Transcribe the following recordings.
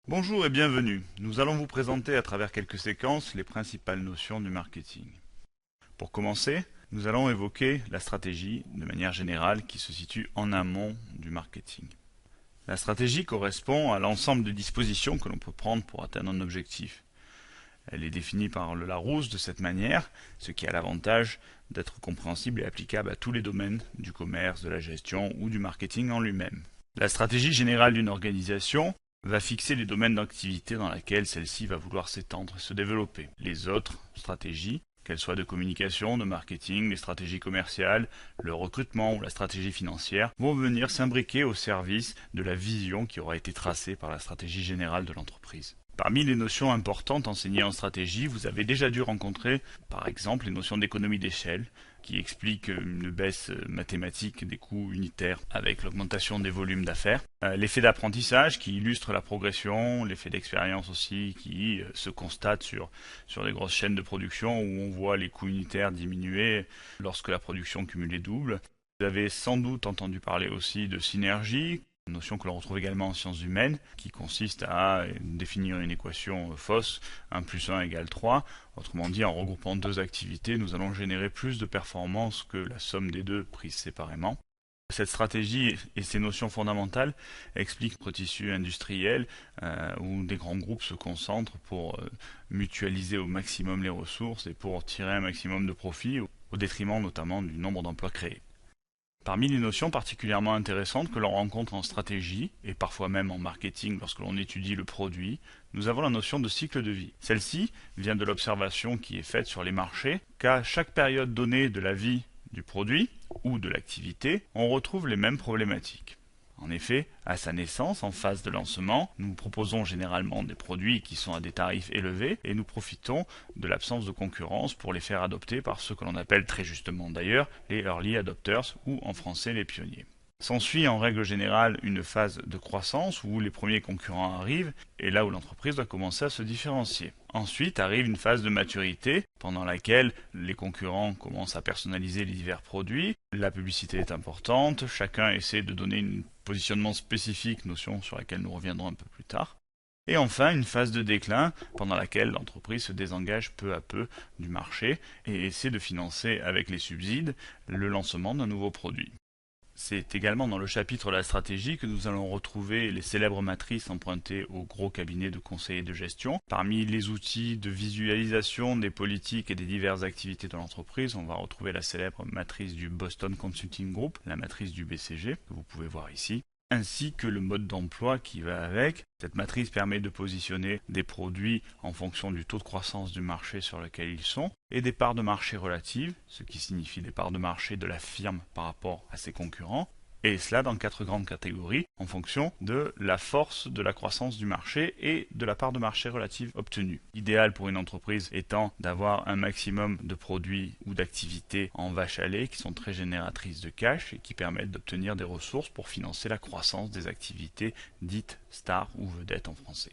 Bonjour et bienvenue. Nous allons vous présenter à travers quelques séquences les principales notions du marketing. Pour commencer, nous allons évoquer la stratégie de manière générale qui se situe en amont du marketing. La stratégie correspond à l'ensemble de dispositions que l'on peut prendre pour atteindre un objectif. Elle est définie par le Larousse de cette manière, ce qui a l'avantage d'être compréhensible et applicable à tous les domaines du commerce, de la gestion ou du marketing en lui-même. La stratégie générale d'une organisation va fixer les domaines d'activité dans lesquels celle-ci va vouloir s'étendre et se développer. Les autres stratégies, qu'elles soient de communication, de marketing, les stratégies commerciales, le recrutement ou la stratégie financière, vont venir s'imbriquer au service de la vision qui aura été tracée par la stratégie générale de l'entreprise. Parmi les notions importantes enseignées en stratégie, vous avez déjà dû rencontrer, par exemple, les notions d'économie d'échelle, qui expliquent une baisse mathématique des coûts unitaires avec l'augmentation des volumes d'affaires. L'effet d'apprentissage qui illustre la progression, l'effet d'expérience aussi qui se constate sur des grosses chaînes de production où on voit les coûts unitaires diminuer lorsque la production cumulée double. Vous avez sans doute entendu parler aussi de synergie, une notion que l'on retrouve également en sciences humaines, qui consiste à définir une équation fausse, 1 plus 1 égale 3. Autrement dit, en regroupant deux activités, nous allons générer plus de performance que la somme des deux prises séparément. Cette stratégie et ces notions fondamentales expliquent notre tissu industriel où des grands groupes se concentrent pour mutualiser au maximum les ressources et pour tirer un maximum de profit au détriment notamment du nombre d'emplois créés. Parmi les notions particulièrement intéressantes que l'on rencontre en stratégie, et parfois même en marketing lorsque l'on étudie le produit, nous avons la notion de cycle de vie. Celle-ci vient de l'observation qui est faite sur les marchés qu'à chaque période donnée de la vie du produit ou de l'activité, on retrouve les mêmes problématiques. En effet, à sa naissance, en phase de lancement, nous proposons généralement des produits qui sont à des tarifs élevés et nous profitons de l'absence de concurrence pour les faire adopter par ceux que l'on appelle très justement d'ailleurs les early adopters ou en français les pionniers. S'ensuit en règle générale une phase de croissance où les premiers concurrents arrivent et là où l'entreprise doit commencer à se différencier. Ensuite arrive une phase de maturité pendant laquelle les concurrents commencent à personnaliser les divers produits, la publicité est importante, chacun essaie de donner un positionnement spécifique, notion sur laquelle nous reviendrons un peu plus tard. Et enfin, une phase de déclin pendant laquelle l'entreprise se désengage peu à peu du marché et essaie de financer avec les subsides le lancement d'un nouveau produit. C'est également dans le chapitre de la stratégie que nous allons retrouver les célèbres matrices empruntées aux gros cabinets de conseil et de gestion. Parmi les outils de visualisation des politiques et des diverses activités de l'entreprise, on va retrouver la célèbre matrice du Boston Consulting Group, la matrice du BCG, que vous pouvez voir ici, ainsi que le mode d'emploi qui va avec. Cette matrice permet de positionner des produits en fonction du taux de croissance du marché sur lequel ils sont et des parts de marché relatives, ce qui signifie des parts de marché de la firme par rapport à ses concurrents, et cela dans 4 grandes catégories en fonction de la force de la croissance du marché et de la part de marché relative obtenue. L'idéal pour une entreprise étant d'avoir un maximum de produits ou d'activités en vache à lait qui sont très génératrices de cash et qui permettent d'obtenir des ressources pour financer la croissance des activités dites stars ou vedettes en français.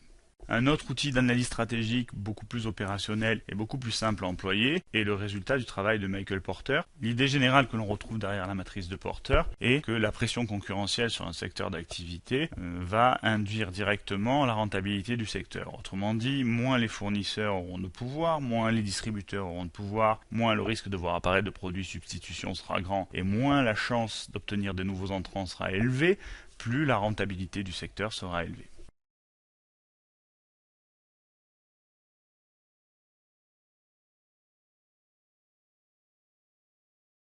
Un autre outil d'analyse stratégique beaucoup plus opérationnel et beaucoup plus simple à employer est le résultat du travail de Michael Porter. L'idée générale que l'on retrouve derrière la matrice de Porter est que la pression concurrentielle sur un secteur d'activité va induire directement la rentabilité du secteur. Autrement dit, moins les fournisseurs auront de pouvoir, moins les distributeurs auront de pouvoir, moins le risque de voir apparaître de produits substitution sera grand et moins la chance d'obtenir de nouveaux entrants sera élevée, plus la rentabilité du secteur sera élevée.